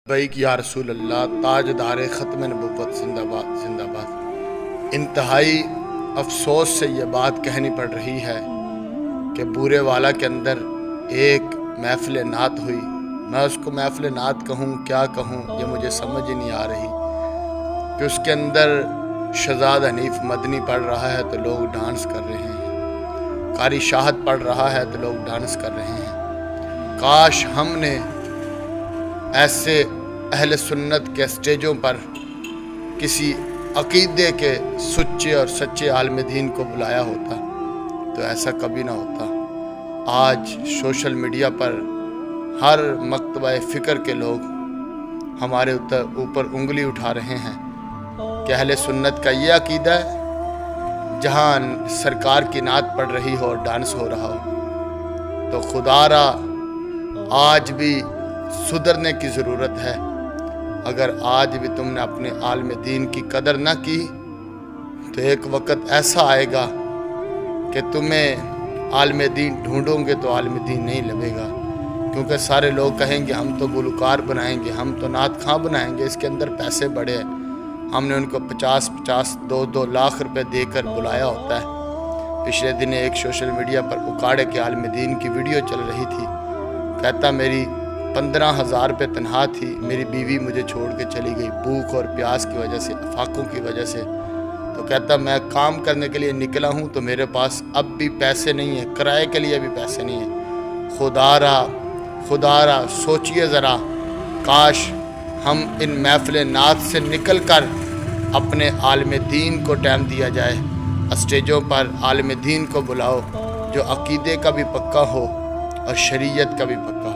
Back یا رسول اللہ، تاجدار ختم نبوت زندہ باد زندہ باد۔ انتہائی افسوس سے یہ بات کہنی پڑ رہی ہے کہ بورے والا کے اندر ایک محفل نعت ہوئی، میں اس کو محفل نعت کہوں کیا کہوں یہ مجھے سمجھ ہی نہیں آ رہی، کہ اس کے اندر شہزاد حنیف مدنی پڑھ رہا ہے تو لوگ ڈانس کر رہے ہیں، قاری شاہد پڑھ رہا ہے تو لوگ ڈانس کر رہے ہیں۔ کاش ہم نے ایسے اہل سنت کے اسٹیجوں پر کسی عقیدے کے سچے اور سچے عالم دین کو بلایا ہوتا تو ایسا کبھی نہ ہوتا۔ آج سوشل میڈیا پر ہر مکتبہ فکر کے لوگ ہمارے اوپر انگلی اٹھا رہے ہیں کہ اہل سنت کا یہ عقیدہ ہے جہاں سرکار کی نعت پڑھ رہی ہو اور ڈانس ہو رہا ہو، تو خدا را آج بھی سدھرنے کی ضرورت ہے۔ اگر آج بھی تم نے اپنے عالم دین کی قدر نہ کی تو ایک وقت ایسا آئے گا کہ تمہیں عالم دین ڈھونڈوں گے تو عالم دین نہیں لبے گا، کیونکہ سارے لوگ کہیں گے ہم تو گلوکار بنائیں گے، ہم تو نعت خواں بنائیں گے، اس کے اندر پیسے بڑے ہیں۔ ہم نے ان کو 50 2 لاکھ روپے دے کر بلایا ہوتا ہے۔ پچھلے دن ایک سوشل میڈیا پر اکاڑے کے عالم دین کی ویڈیو چل رہی تھی، کہتا میری 15,000 روپے تنخواہ تھی، میری بیوی مجھے چھوڑ کے چلی گئی بھوک اور پیاس کی وجہ سے، افاقوں کی وجہ سے، تو کہتا میں کام کرنے کے لیے نکلا ہوں تو میرے پاس اب بھی پیسے نہیں ہیں، کرائے کے لیے بھی پیسے نہیں ہیں۔ خدا را سوچئے ذرا، کاش ہم ان محفل نعت سے نکل کر اپنے عالم دین کو ٹائم دیا جائے، اسٹیجوں پر عالم دین کو بلاؤ جو عقیدے کا بھی پکا ہو اور شریعت کا بھی پکا ہو۔